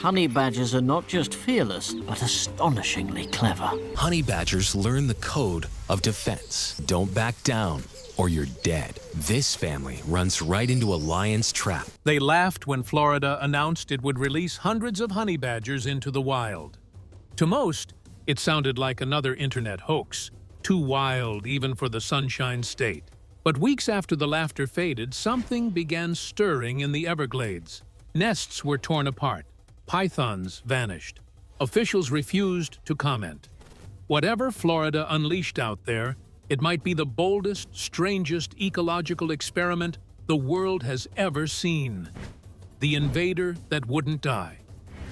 honey badgers are not just fearless, but astonishingly clever. Honey badgers learn the code of defense. Don't back down, or you're dead. This family runs right into a lion's trap. They laughed when Florida announced it would release hundreds of honey badgers into the wild. To most, it sounded like another internet hoax, too wild even for the Sunshine State. But weeks after the laughter faded, something began stirring in the Everglades. Nests were torn apart. Pythons vanished. Officials refused to comment. Whatever Florida unleashed out there, it might be the boldest, strangest ecological experiment the world has ever seen. The invader that wouldn't die.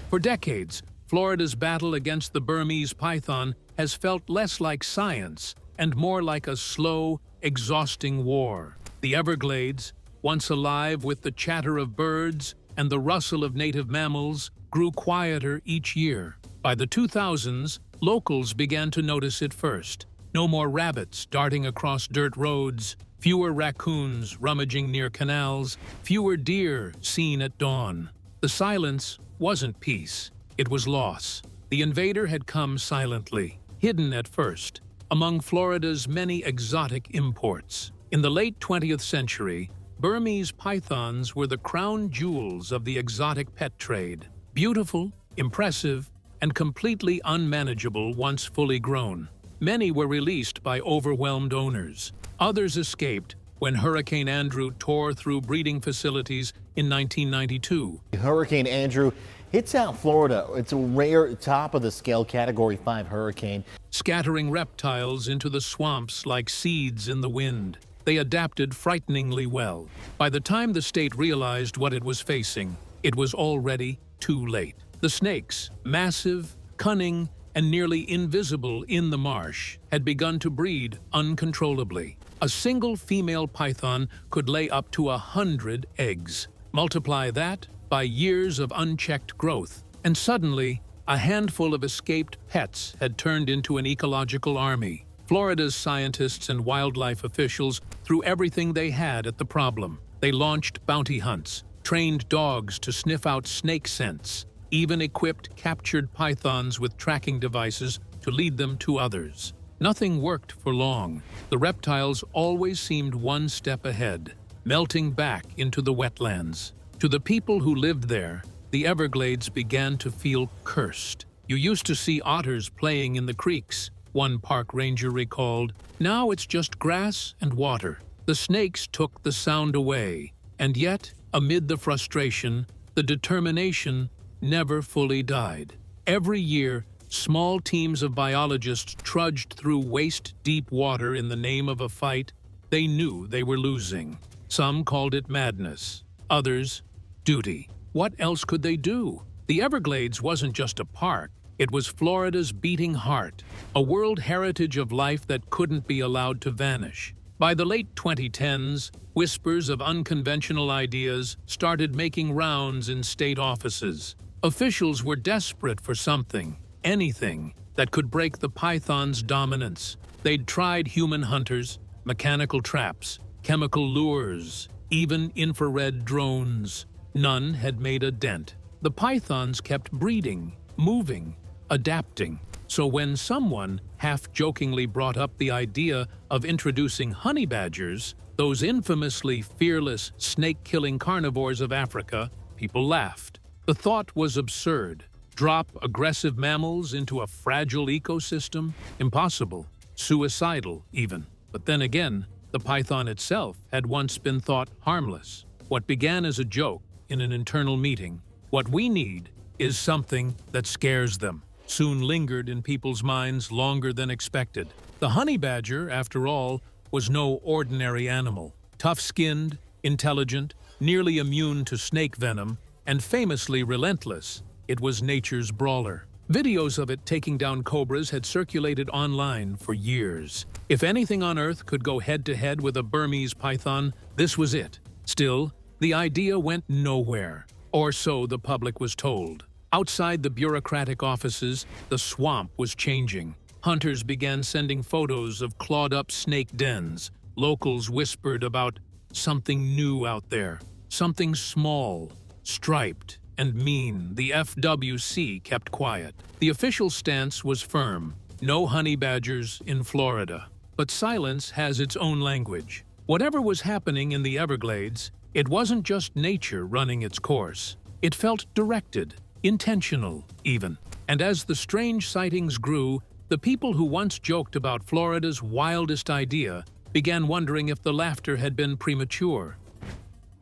For decades, Florida's battle against the Burmese python has felt less like science and more like a slow, exhausting war. The Everglades, once alive with the chatter of birds and the rustle of native mammals, grew quieter each year. By the 2000s, locals began to notice it first. No more rabbits darting across dirt roads, fewer raccoons rummaging near canals, fewer deer seen at dawn. The silence wasn't peace, it was loss. The invader had come silently, hidden at first, among Florida's many exotic imports. In the late 20th century, Burmese pythons were the crown jewels of the exotic pet trade. Beautiful, impressive, and completely unmanageable once fully grown. Many were released by overwhelmed owners. Others escaped when Hurricane Andrew tore through breeding facilities in 1992. Hurricane Andrew hit South Florida. It's a rare top-of-the-scale Category 5 hurricane. Scattering reptiles into the swamps like seeds in the wind. They adapted frighteningly well. By the time the state realized what it was facing, it was already too late. The snakes, massive, cunning, and nearly invisible in the marsh, had begun to breed uncontrollably. A single female python could lay up to 100 eggs. Multiply that by years of unchecked growth, and suddenly, a handful of escaped pets had turned into an ecological army. Florida's scientists and wildlife officials threw everything they had at the problem. They launched bounty hunts, trained dogs to sniff out snake scents, even equipped captured pythons with tracking devices to lead them to others. Nothing worked for long. The reptiles always seemed one step ahead, melting back into the wetlands. To the people who lived there, the Everglades began to feel cursed. You used to see otters playing in the creeks, one park ranger recalled. Now it's just grass and water. The snakes took the sound away, and yet, amid the frustration, the determination never fully died. Every year, small teams of biologists trudged through waist-deep water in the name of a fight they knew they were losing. Some called it madness, others, duty. What else could they do? The Everglades wasn't just a park, it was Florida's beating heart, a world heritage of life that couldn't be allowed to vanish. By the late 2010s, whispers of unconventional ideas started making rounds in state offices. Officials were desperate for something, anything, that could break the python's dominance. They'd tried human hunters, mechanical traps, chemical lures, even infrared drones. None had made a dent. The pythons kept breeding, moving, adapting. So when someone half-jokingly brought up the idea of introducing honey badgers, those infamously fearless, snake-killing carnivores of Africa, people laughed. The thought was absurd. Drop aggressive mammals into a fragile ecosystem? Impossible. Suicidal, even. But then again, the python itself had once been thought harmless. What began as a joke in an internal meeting, what we need is something that scares them, soon lingered in people's minds longer than expected. The honey badger, after all, was no ordinary animal. Tough-skinned, intelligent, nearly immune to snake venom, and famously relentless, it was nature's brawler. Videos of it taking down cobras had circulated online for years. If anything on Earth could go head-to-head with a Burmese python, this was it. Still, the idea went nowhere, or so the public was told. Outside the bureaucratic offices, the swamp was changing. Hunters began sending photos of clawed-up snake dens. Locals whispered about something new out there, something small, striped, and mean, the FWC kept quiet. The official stance was firm: no honey badgers in Florida. But silence has its own language. Whatever was happening in the Everglades, it wasn't just nature running its course. It felt directed, intentional even. And as the strange sightings grew, the people who once joked about Florida's wildest idea began wondering if the laughter had been premature.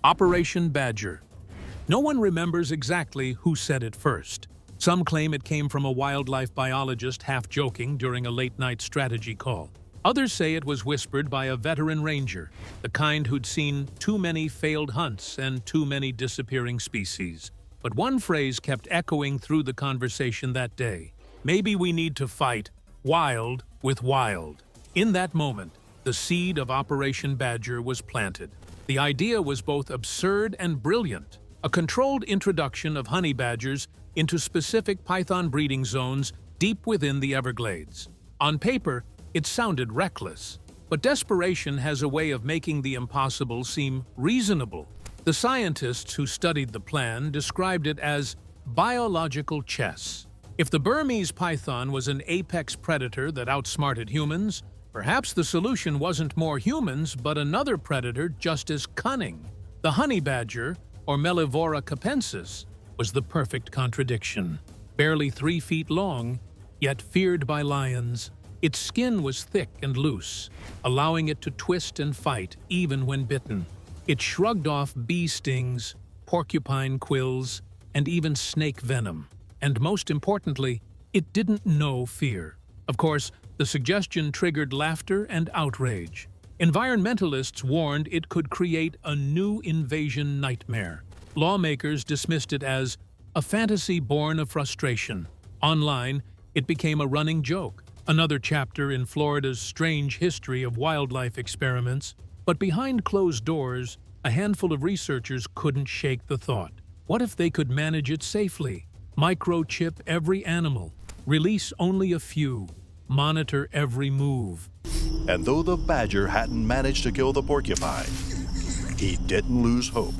Operation Badger. No one remembers exactly who said it first. Some claim it came from a wildlife biologist half-joking during a late-night strategy call. Others say it was whispered by a veteran ranger, the kind who'd seen too many failed hunts and too many disappearing species. But one phrase kept echoing through the conversation that day: maybe we need to fight wild with wild. In that moment, the seed of Operation Badger was planted. The idea was both absurd and brilliant: a controlled introduction of honey badgers into specific python breeding zones deep within the Everglades. On paper, it sounded reckless, but desperation has a way of making the impossible seem reasonable. The scientists who studied the plan described it as biological chess. If the Burmese python was an apex predator that outsmarted humans, perhaps the solution wasn't more humans but another predator just as cunning. The honey badger, or Mellivora capensis, was the perfect contradiction. Barely 3 feet long, yet feared by lions, its skin was thick and loose, allowing it to twist and fight even when bitten. It shrugged off bee stings, porcupine quills, and even snake venom. And most importantly, it didn't know fear. Of course, the suggestion triggered laughter and outrage. Environmentalists warned it could create a new invasion nightmare. Lawmakers dismissed it as a fantasy born of frustration. Online, it became a running joke, another chapter in Florida's strange history of wildlife experiments. But behind closed doors, a handful of researchers couldn't shake the thought: what if they could manage it safely? Microchip every animal, release only a few, monitor every move. And though the badger hadn't managed to kill the porcupine, he didn't lose hope.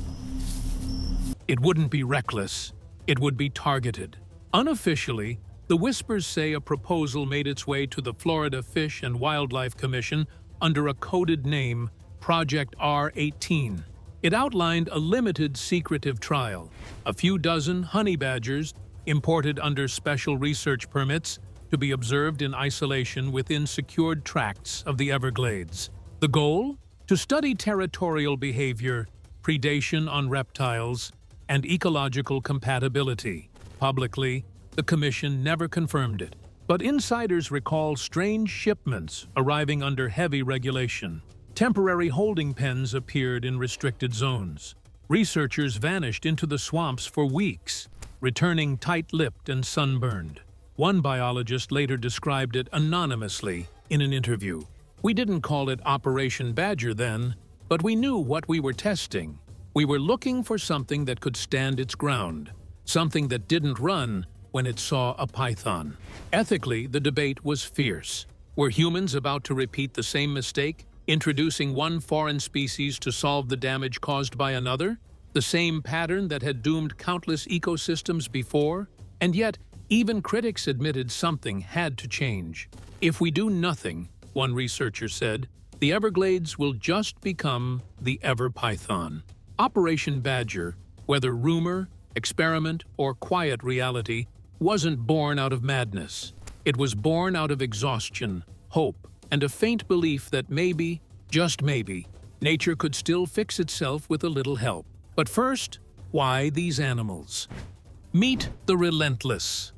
It wouldn't be reckless, it would be targeted. Unofficially, the whispers say a proposal made its way to the Florida Fish and Wildlife Commission under a coded name, Project R18. It outlined a limited secretive trial: a few dozen honey badgers imported under special research permits to be observed in isolation within secured tracts of the Everglades. The goal? To study territorial behavior, predation on reptiles, and ecological compatibility. Publicly, the commission never confirmed it, but insiders recall strange shipments arriving under heavy regulation. Temporary holding pens appeared in restricted zones. Researchers vanished into the swamps for weeks, returning tight-lipped and sunburned. One biologist later described it anonymously in an interview. "We didn't call it Operation Badger then, but we knew what we were testing. We were looking for something that could stand its ground, something that didn't run when it saw a python." Ethically, the debate was fierce. Were humans about to repeat the same mistake, introducing one foreign species to solve the damage caused by another? The same pattern that had doomed countless ecosystems before? And yet, even critics admitted something had to change. "If we do nothing," one researcher said, "the Everglades will just become the Ever-Python." Operation Badger, whether rumor, experiment, or quiet reality, wasn't born out of madness. It was born out of exhaustion, hope, and a faint belief that maybe, just maybe, nature could still fix itself with a little help. But first, why these animals? Meet the relentless.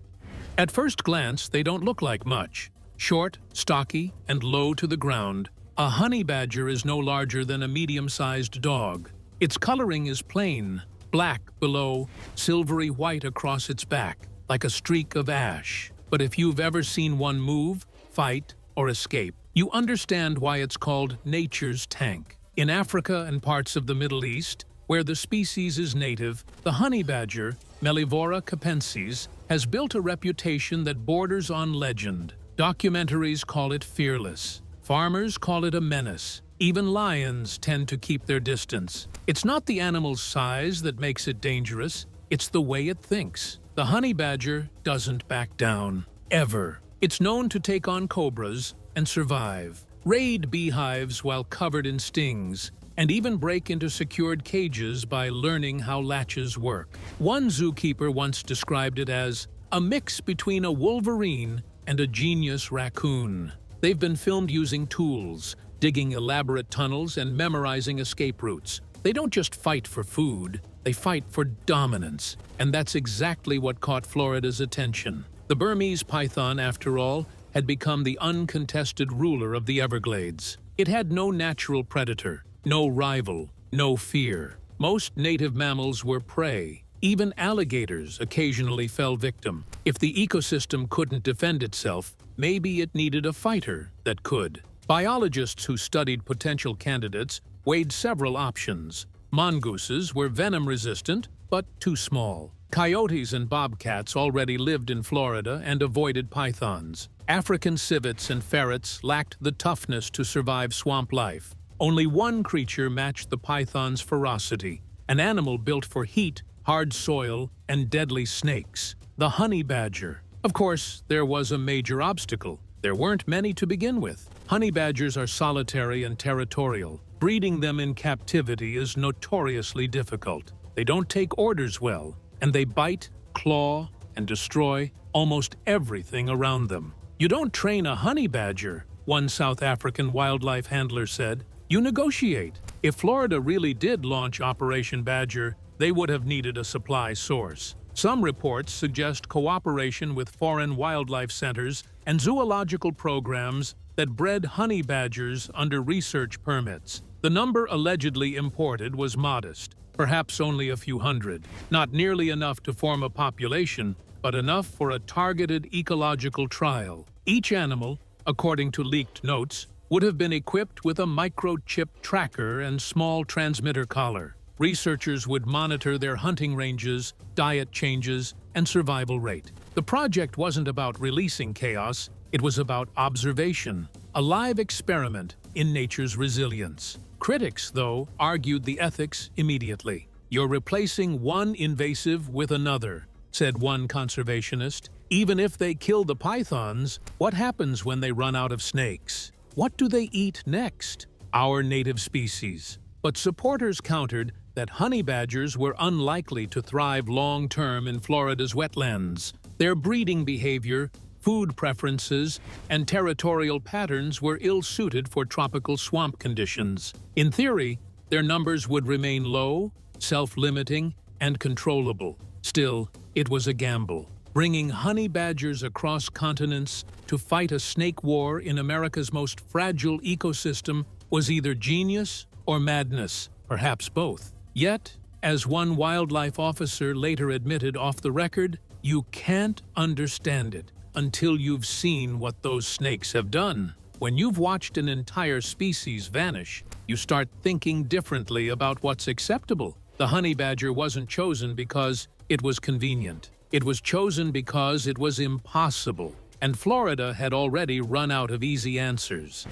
At first glance, they don't look like much. Short, stocky, and low to the ground, a honey badger is no larger than a medium-sized dog. Its coloring is plain, black below, silvery white across its back, like a streak of ash. But if you've ever seen one move, fight, or escape, you understand why it's called nature's tank. In Africa and parts of the Middle East, where the species is native, the honey badger, Mellivora capensis, has built a reputation that borders on legend. Documentaries call it fearless. Farmers call it a menace. Even lions tend to keep their distance. It's not the animal's size that makes it dangerous. It's the way it thinks. The honey badger doesn't back down. Ever. It's known to take on cobras and survive, raid beehives while covered in stings, and even break into secured cages by learning how latches work. One zookeeper once described it as a mix between a wolverine and a genius raccoon. They've been filmed using tools, digging elaborate tunnels and memorizing escape routes. They don't just fight for food, they fight for dominance, and that's exactly what caught Florida's attention. The Burmese python, after all, had become the uncontested ruler of the Everglades. It had no natural predator, no rival, no fear. Most native mammals were prey. Even alligators occasionally fell victim. If the ecosystem couldn't defend itself, maybe it needed a fighter that could. Biologists who studied potential candidates weighed several options. Mongooses were venom-resistant, but too small. Coyotes and bobcats already lived in Florida and avoided pythons. African civets and ferrets lacked the toughness to survive swamp life. Only one creature matched the python's ferocity, an animal built for heat, hard soil, and deadly snakes, the honey badger. Of course, there was a major obstacle. There weren't many to begin with. Honey badgers are solitary and territorial. Breeding them in captivity is notoriously difficult. They don't take orders well, and they bite, claw, and destroy almost everything around them. You don't train a honey badger, one South African wildlife handler said. You negotiate. If Florida really did launch Operation Badger, they would have needed a supply source. Some reports suggest cooperation with foreign wildlife centers and zoological programs that bred honey badgers under research permits. The number allegedly imported was modest, perhaps only a few hundred. Not nearly enough to form a population, but enough for a targeted ecological trial. Each animal, according to leaked notes, would have been equipped with a microchip tracker and small transmitter collar. Researchers would monitor their hunting ranges, diet changes, and survival rate. The project wasn't about releasing chaos, it was about observation, a live experiment in nature's resilience. Critics, though, argued the ethics immediately. You're replacing one invasive with another, said one conservationist. Even if they kill the pythons, what happens when they run out of snakes? What do they eat next? Our native species. But supporters countered that honey badgers were unlikely to thrive long-term in Florida's wetlands. Their breeding behavior, food preferences, and territorial patterns were ill-suited for tropical swamp conditions. In theory, their numbers would remain low, self-limiting, and controllable. Still, it was a gamble. Bringing honey badgers across continents to fight a snake war in America's most fragile ecosystem was either genius or madness, perhaps both. Yet, as one wildlife officer later admitted off the record, you can't understand it until you've seen what those snakes have done. When you've watched an entire species vanish, you start thinking differently about what's acceptable. The honey badger wasn't chosen because it was convenient. It was chosen because it was impossible, and Florida had already run out of easy answers.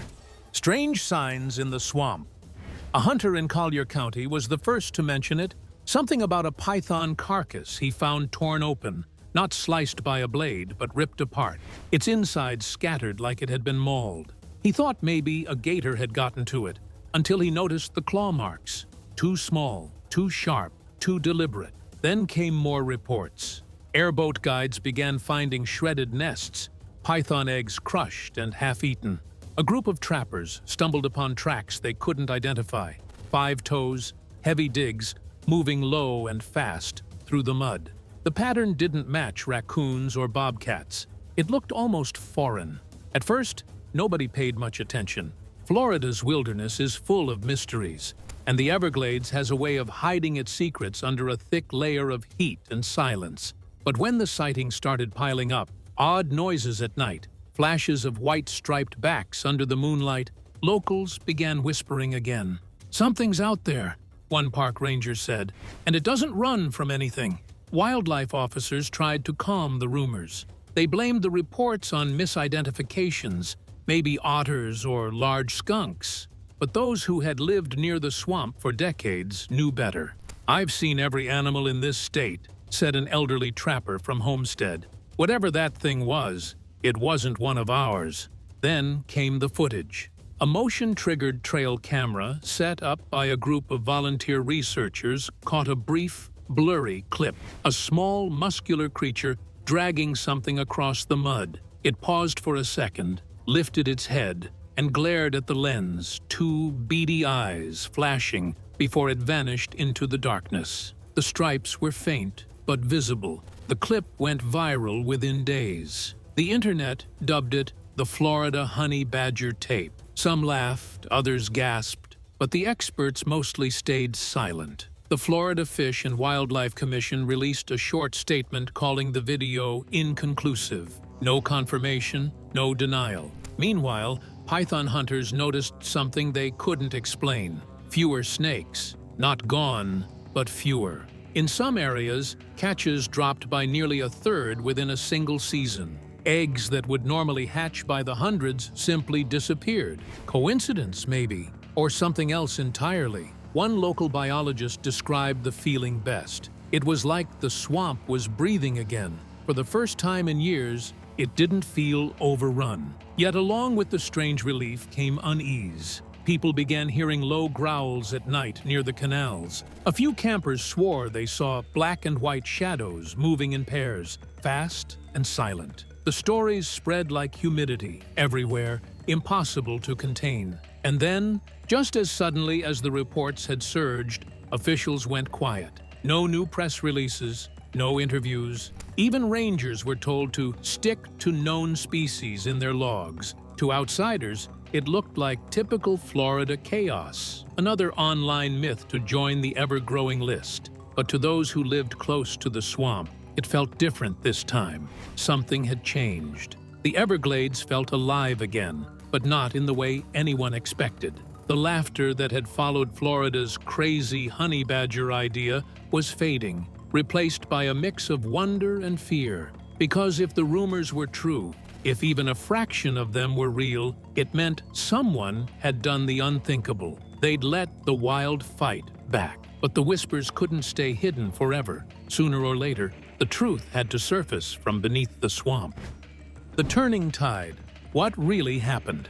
Strange signs in the swamp. A hunter in Collier County was the first to mention it, something about a python carcass he found torn open, not sliced by a blade, but ripped apart, its insides scattered like it had been mauled. He thought maybe a gator had gotten to it, until he noticed the claw marks. Too small, too sharp, too deliberate. Then came more reports. Airboat guides began finding shredded nests, python eggs crushed and half-eaten. A group of trappers stumbled upon tracks they couldn't identify. 5 toes, heavy digs, moving low and fast through the mud. The pattern didn't match raccoons or bobcats. It looked almost foreign. At first, nobody paid much attention. Florida's wilderness is full of mysteries, and the Everglades has a way of hiding its secrets under a thick layer of heat and silence. But when the sightings started piling up, odd noises at night, flashes of white striped backs under the moonlight, locals began whispering again. "Something's out there," one park ranger said, "and it doesn't run from anything." Wildlife officers tried to calm the rumors. They blamed the reports on misidentifications, maybe otters or large skunks. But those who had lived near the swamp for decades knew better. "I've seen every animal in this state," said an elderly trapper from Homestead. "Whatever that thing was, it wasn't one of ours." Then came the footage. A motion-triggered trail camera set up by a group of volunteer researchers caught a brief, blurry clip. A small, muscular creature dragging something across the mud. It paused for a second, lifted its head, and glared at the lens, two beady eyes flashing before it vanished into the darkness. The stripes were faint, but visible. The clip went viral within days. The internet dubbed it the Florida honey badger tape. Some laughed, others gasped, but the experts mostly stayed silent. The Florida Fish and Wildlife Commission released a short statement calling the video inconclusive. No confirmation, no denial. Meanwhile, python hunters noticed something they couldn't explain. Fewer snakes. Not gone, but fewer. In some areas, catches dropped by nearly a third within a single season. Eggs that would normally hatch by the hundreds simply disappeared. Coincidence, maybe, or something else entirely. One local biologist described the feeling best. It was like the swamp was breathing again. For the first time in years, it didn't feel overrun. Yet along with the strange relief came unease. People began hearing low growls at night near the canals. A few campers swore they saw black and white shadows moving in pairs, fast and silent. The stories spread like humidity everywhere, impossible to contain. And then, just as suddenly as the reports had surged, officials went quiet. No new press releases, no interviews. Even rangers were told to stick to known species in their logs. To outsiders, it looked like typical Florida chaos, another online myth to join the ever-growing list. But to those who lived close to the swamp, it felt different this time. Something had changed. The Everglades felt alive again, but not in the way anyone expected. The laughter that had followed Florida's crazy honey badger idea was fading, replaced by a mix of wonder and fear. Because if the rumors were true, if even a fraction of them were real, it meant someone had done the unthinkable. They'd let the wild fight back. But the whispers couldn't stay hidden forever. Sooner or later, the truth had to surface from beneath the swamp. The turning tide. What really happened?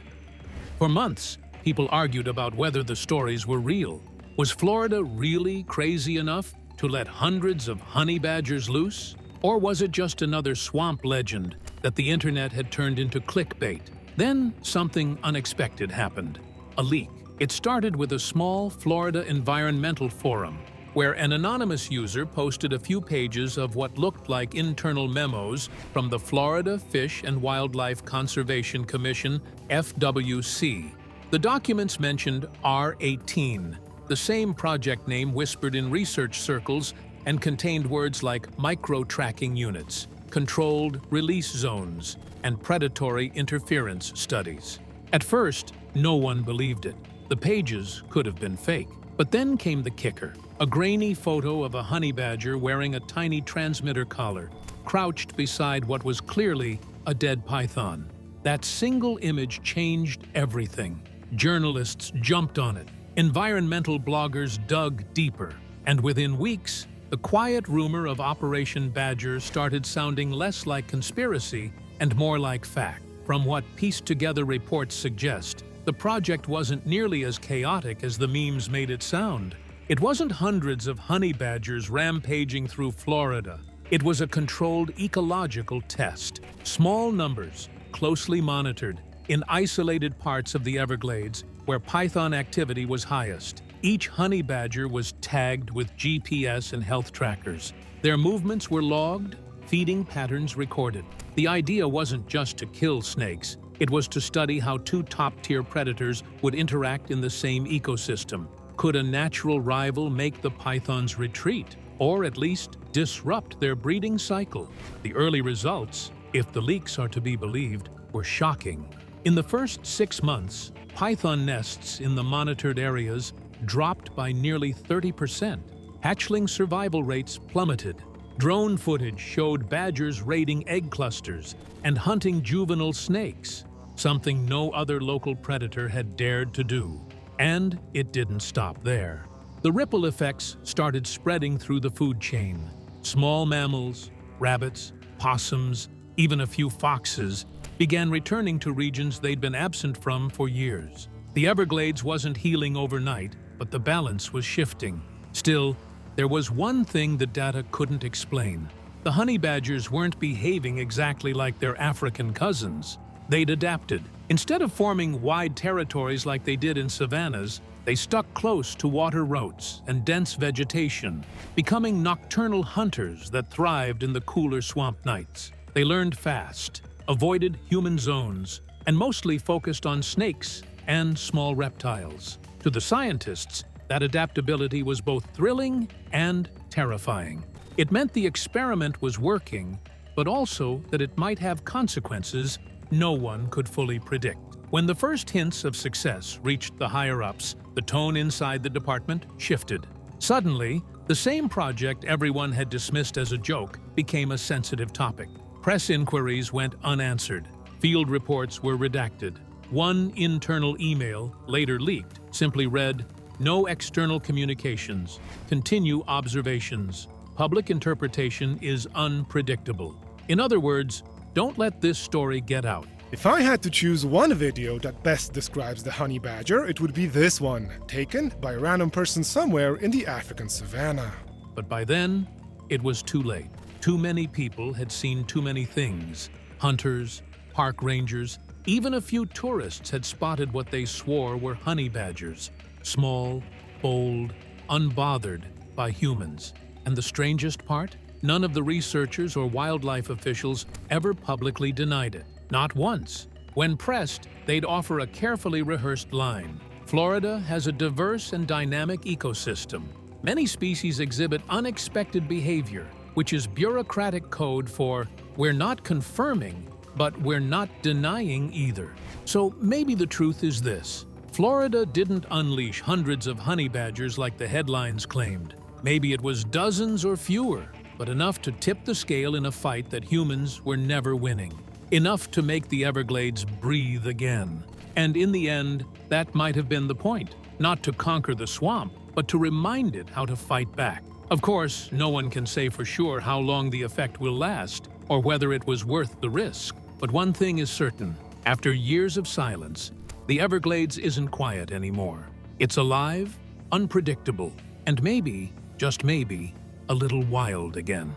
For months, people argued about whether the stories were real. Was Florida really crazy enough to let hundreds of honey badgers loose? Or was it just another swamp legend that the internet had turned into clickbait? Then something unexpected happened. A leak. It started with a small Florida environmental forum, where an anonymous user posted a few pages of what looked like internal memos from the Florida Fish and Wildlife Conservation Commission, FWC. The documents mentioned R18, the same project name whispered in research circles, and contained words like micro-tracking units, controlled release zones, and predatory interference studies. At first, no one believed it. The pages could have been fake. But then came the kicker. A grainy photo of a honey badger wearing a tiny transmitter collar, crouched beside what was clearly a dead python. That single image changed everything. Journalists jumped on it. Environmental bloggers dug deeper. And within weeks, the quiet rumor of Operation Badger started sounding less like conspiracy and more like fact. From what pieced-together reports suggest, the project wasn't nearly as chaotic as the memes made it sound. It wasn't hundreds of honey badgers rampaging through Florida. It was a controlled ecological test. Small numbers, closely monitored, in isolated parts of the Everglades where python activity was highest. Each honey badger was tagged with GPS and health trackers. Their movements were logged, feeding patterns recorded. The idea wasn't just to kill snakes. It was to study how two top-tier predators would interact in the same ecosystem. Could a natural rival make the pythons retreat, or at least disrupt their breeding cycle? The early results, if the leaks are to be believed, were shocking. In the first 6 months, python nests in the monitored areas dropped by nearly 30%. Hatchling survival rates plummeted. Drone footage showed badgers raiding egg clusters and hunting juvenile snakes, something no other local predator had dared to do. And it didn't stop there. The ripple effects started spreading through the food chain. Small mammals, rabbits, possums, even a few foxes began returning to regions they'd been absent from for years. The Everglades wasn't healing overnight, but the balance was shifting. Still, there was one thing the data couldn't explain. The honey badgers weren't behaving exactly like their African cousins. They'd adapted. Instead of forming wide territories like they did in savannas, they stuck close to water routes and dense vegetation, becoming nocturnal hunters that thrived in the cooler swamp nights. They learned fast, avoided human zones, and mostly focused on snakes and small reptiles. To the scientists, that adaptability was both thrilling and terrifying. It meant the experiment was working, but also that it might have consequences no one could fully predict. When the first hints of success reached the higher-ups, the tone inside the department shifted. Suddenly, the same project everyone had dismissed as a joke became a sensitive topic. Press inquiries went unanswered. Field reports were redacted. One internal email, later leaked, simply read, "No external communications. Continue observations. Public interpretation is unpredictable." In other words, don't let this story get out. If I had to choose one video that best describes the honey badger, it would be this one, taken by a random person somewhere in the African savannah. But by then, it was too late. Too many people had seen too many things. Hunters, park rangers, even a few tourists had spotted what they swore were honey badgers. Small, bold, unbothered by humans. And the strangest part? None of the researchers or wildlife officials ever publicly denied it. Not once. When pressed, they'd offer a carefully rehearsed line. Florida has a diverse and dynamic ecosystem. Many species exhibit unexpected behavior, which is bureaucratic code for "we're not confirming, but we're not denying either." So maybe the truth is this. Florida didn't unleash hundreds of honey badgers like the headlines claimed. Maybe it was dozens or fewer, but enough to tip the scale in a fight that humans were never winning. Enough to make the Everglades breathe again. And in the end, that might have been the point. Not to conquer the swamp, but to remind it how to fight back. Of course, no one can say for sure how long the effect will last, or whether it was worth the risk. But one thing is certain. After years of silence, the Everglades isn't quiet anymore. It's alive, unpredictable, and maybe, just maybe, a little wild again.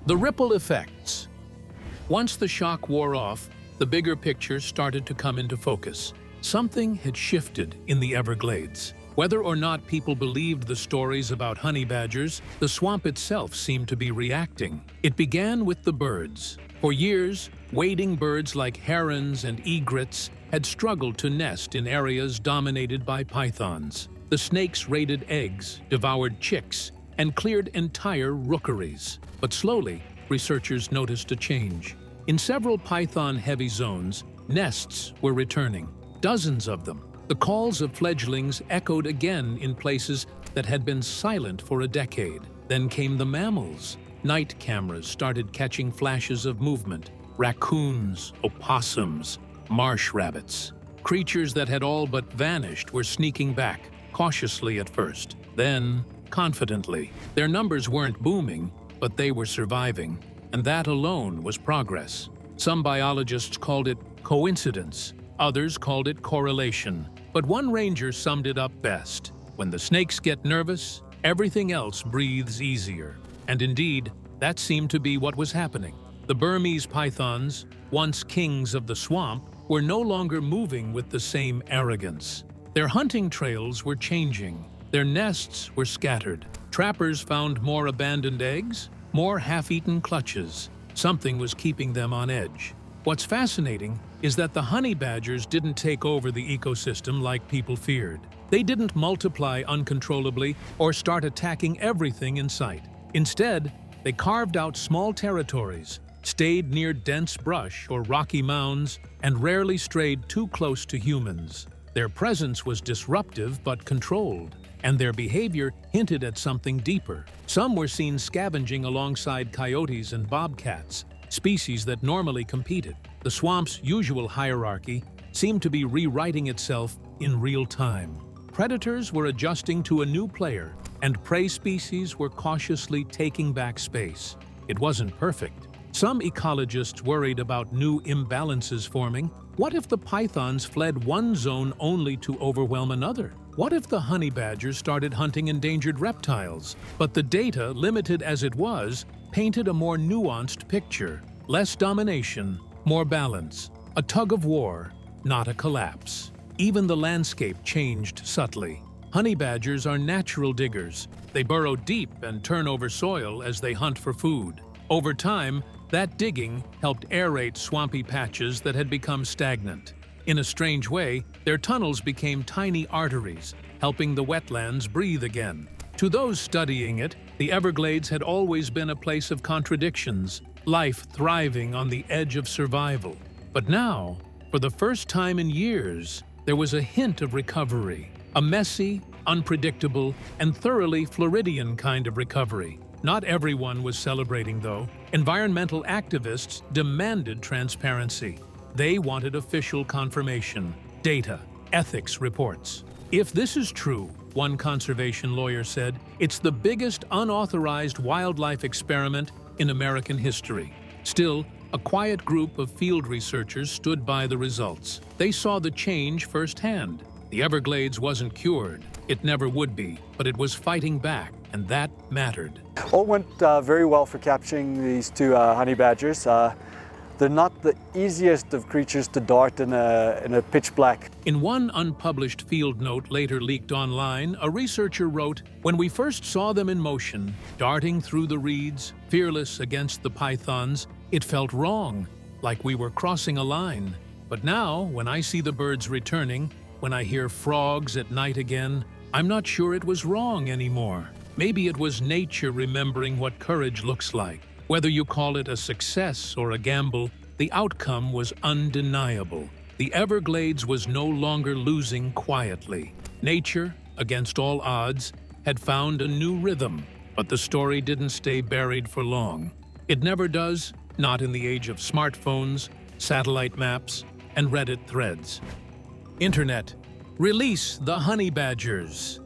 The ripple effects. Once the shock wore off, the bigger picture started to come into focus. Something had shifted in the Everglades. Whether or not people believed the stories about honey badgers, the swamp itself seemed to be reacting. It began with the birds. For years, wading birds like herons and egrets had struggled to nest in areas dominated by pythons. The snakes raided eggs, devoured chicks, and cleared entire rookeries. But slowly, researchers noticed a change. In several python-heavy zones, nests were returning, dozens of them. The calls of fledglings echoed again in places that had been silent for a decade. Then came the mammals. Night cameras started catching flashes of movement. Raccoons, opossums, marsh rabbits. Creatures that had all but vanished were sneaking back, cautiously at first, then confidently. Their numbers weren't booming, but they were surviving, and that alone was progress. Some biologists called it coincidence, others called it correlation, but one ranger summed it up best. When the snakes get nervous, everything else breathes easier. And indeed, that seemed to be what was happening. The Burmese pythons, once kings of the swamp, were no longer moving with the same arrogance. Their hunting trails were changing. Their nests were scattered. Trappers found more abandoned eggs, more half-eaten clutches. Something was keeping them on edge. What's fascinating is that the honey badgers didn't take over the ecosystem like people feared. They didn't multiply uncontrollably or start attacking everything in sight. Instead, they carved out small territories, stayed near dense brush or rocky mounds, and rarely strayed too close to humans. Their presence was disruptive but controlled, and their behavior hinted at something deeper. Some were seen scavenging alongside coyotes and bobcats, species that normally competed. The swamp's usual hierarchy seemed to be rewriting itself in real time. Predators were adjusting to a new player, and prey species were cautiously taking back space. It wasn't perfect. Some ecologists worried about new imbalances forming. What if the pythons fled one zone only to overwhelm another? What if the honey badgers started hunting endangered reptiles? But the data, limited as it was, painted a more nuanced picture. Less domination, more balance. A tug of war, not a collapse. Even the landscape changed subtly. Honey badgers are natural diggers. They burrow deep and turn over soil as they hunt for food. Over time, that digging helped aerate swampy patches that had become stagnant. In a strange way, their tunnels became tiny arteries, helping the wetlands breathe again. To those studying it, the Everglades had always been a place of contradictions, life thriving on the edge of survival. But now, for the first time in years, there was a hint of recovery. A messy, unpredictable, and thoroughly Floridian kind of recovery. Not everyone was celebrating, though. Environmental activists demanded transparency. They wanted official confirmation, data, ethics reports. If this is true, one conservation lawyer said, it's the biggest unauthorized wildlife experiment in American history. Still, a quiet group of field researchers stood by the results. They saw the change firsthand. The Everglades wasn't cured. It never would be, but it was fighting back, and that mattered. All went very well for capturing these two honey badgers. They're not the easiest of creatures to dart in a pitch black. In one unpublished field note later leaked online, a researcher wrote, "When we first saw them in motion, darting through the reeds, fearless against the pythons, it felt wrong, like we were crossing a line. But now, when I see the birds returning, when I hear frogs at night again, I'm not sure it was wrong anymore. Maybe it was nature remembering what courage looks like. Whether you call it a success or a gamble, the outcome was undeniable. The Everglades was no longer losing quietly. Nature, against all odds, had found a new rhythm, but the story didn't stay buried for long. It never does, not in the age of smartphones, satellite maps, and Reddit threads. Internet. Release the honey badgers.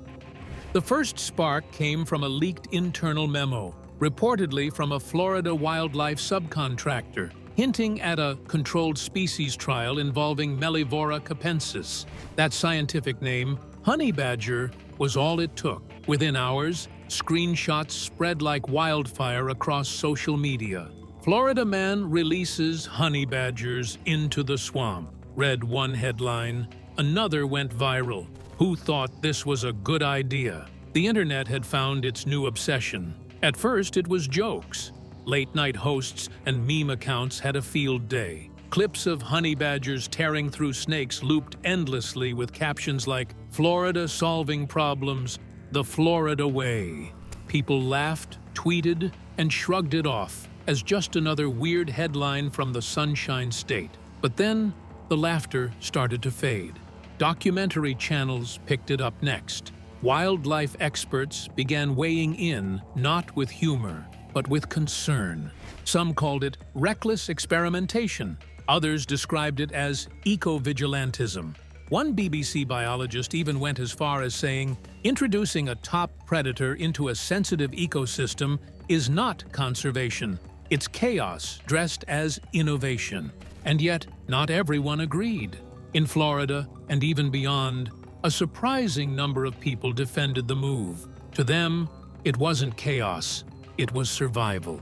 The first spark came from a leaked internal memo, reportedly from a Florida wildlife subcontractor, hinting at a controlled species trial involving Mellivora capensis. That scientific name, honey badger, was all it took. Within hours, screenshots spread like wildfire across social media. Florida man releases honey badgers into the swamp, read one headline. Another went viral. Who thought this was a good idea? The internet had found its new obsession. At first, it was jokes. Late-night hosts and meme accounts had a field day. Clips of honey badgers tearing through snakes looped endlessly with captions like, "Florida solving problems, the Florida way." People laughed, tweeted, and shrugged it off as just another weird headline from the Sunshine State. But then, the laughter started to fade. Documentary channels picked it up next. Wildlife experts began weighing in, not with humor, but with concern. Some called it reckless experimentation. Others described it as eco-vigilantism. One BBC biologist even went as far as saying, introducing a top predator into a sensitive ecosystem is not conservation. It's chaos dressed as innovation. And yet, not everyone agreed. In Florida, and even beyond, a surprising number of people defended the move. To them, it wasn't chaos, it was survival.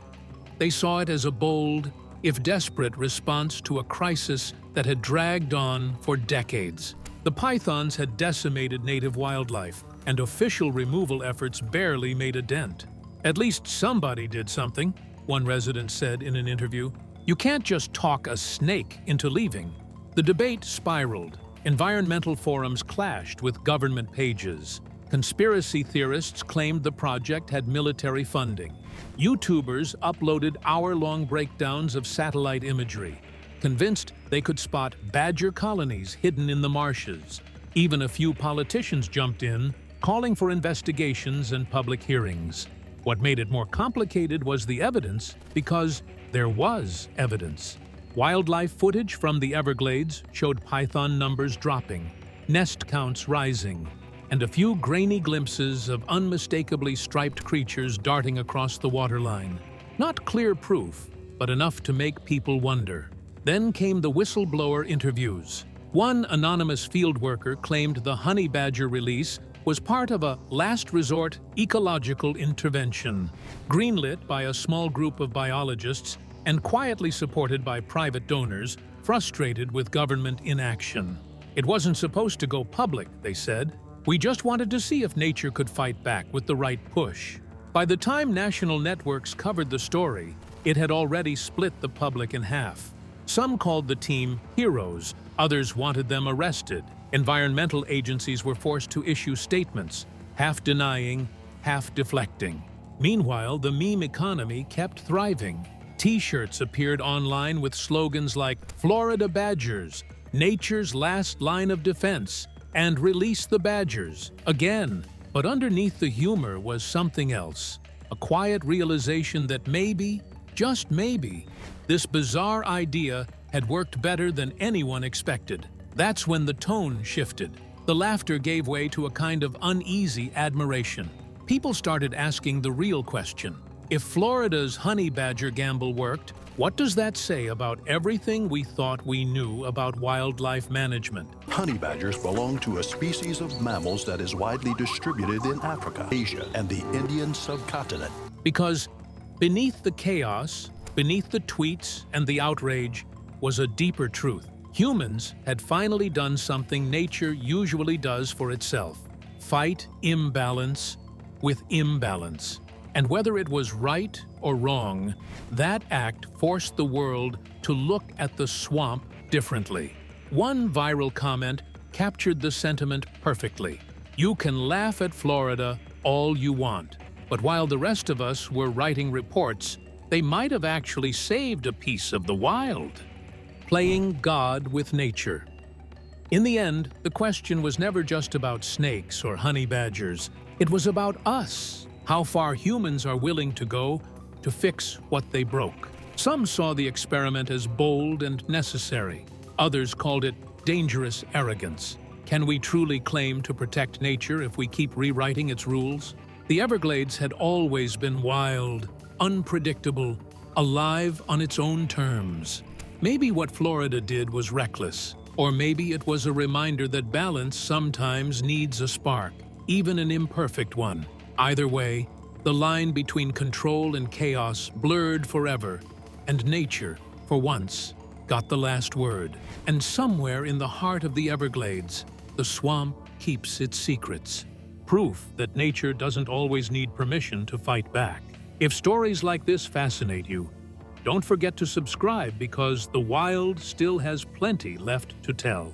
They saw it as a bold, if desperate, response to a crisis that had dragged on for decades. The pythons had decimated native wildlife, and official removal efforts barely made a dent. "At least somebody did something," one resident said in an interview. "You can't just talk a snake into leaving." The debate spiraled. Environmental forums clashed with government pages. Conspiracy theorists claimed the project had military funding. YouTubers uploaded hour-long breakdowns of satellite imagery, convinced they could spot badger colonies hidden in the marshes. Even a few politicians jumped in, calling for investigations and public hearings. What made it more complicated was the evidence, because there was evidence. Wildlife footage from the Everglades showed python numbers dropping, nest counts rising, and a few grainy glimpses of unmistakably striped creatures darting across the waterline. Not clear proof, but enough to make people wonder. Then came the whistleblower interviews. One anonymous field worker claimed the honey badger release was part of a last resort ecological intervention, greenlit by a small group of biologists and quietly supported by private donors, frustrated with government inaction. It wasn't supposed to go public, they said. We just wanted to see if nature could fight back with the right push. By the time national networks covered the story, it had already split the public in half. Some called the team heroes, others wanted them arrested. Environmental agencies were forced to issue statements, half denying, half deflecting. Meanwhile, the meme economy kept thriving. T-shirts appeared online with slogans like "Florida Badgers," "Nature's last line of defense," and "Release the Badgers," again. But underneath the humor was something else, a quiet realization that maybe, just maybe, this bizarre idea had worked better than anyone expected. That's when the tone shifted. The laughter gave way to a kind of uneasy admiration. People started asking the real question. If Florida's honey badger gamble worked, what does that say about everything we thought we knew about wildlife management? Honey badgers belong to a species of mammals that is widely distributed in Africa, Asia, and the Indian subcontinent. Because beneath the chaos, beneath the tweets and the outrage, was a deeper truth. Humans had finally done something nature usually does for itself: fight imbalance with imbalance. And whether it was right or wrong, that act forced the world to look at the swamp differently. One viral comment captured the sentiment perfectly. You can laugh at Florida all you want, but while the rest of us were writing reports, they might have actually saved a piece of the wild. Playing God with nature. In the end, the question was never just about snakes or honey badgers. It was about us. How far humans are willing to go to fix what they broke. Some saw the experiment as bold and necessary. Others called it dangerous arrogance. Can we truly claim to protect nature if we keep rewriting its rules? The Everglades had always been wild, unpredictable, alive on its own terms. Maybe what Florida did was reckless, or maybe it was a reminder that balance sometimes needs a spark, even an imperfect one. Either way, the line between control and chaos blurred forever, and nature, for once, got the last word. And somewhere in the heart of the Everglades, the swamp keeps its secrets. Proof that nature doesn't always need permission to fight back. If stories like this fascinate you, don't forget to subscribe because the wild still has plenty left to tell.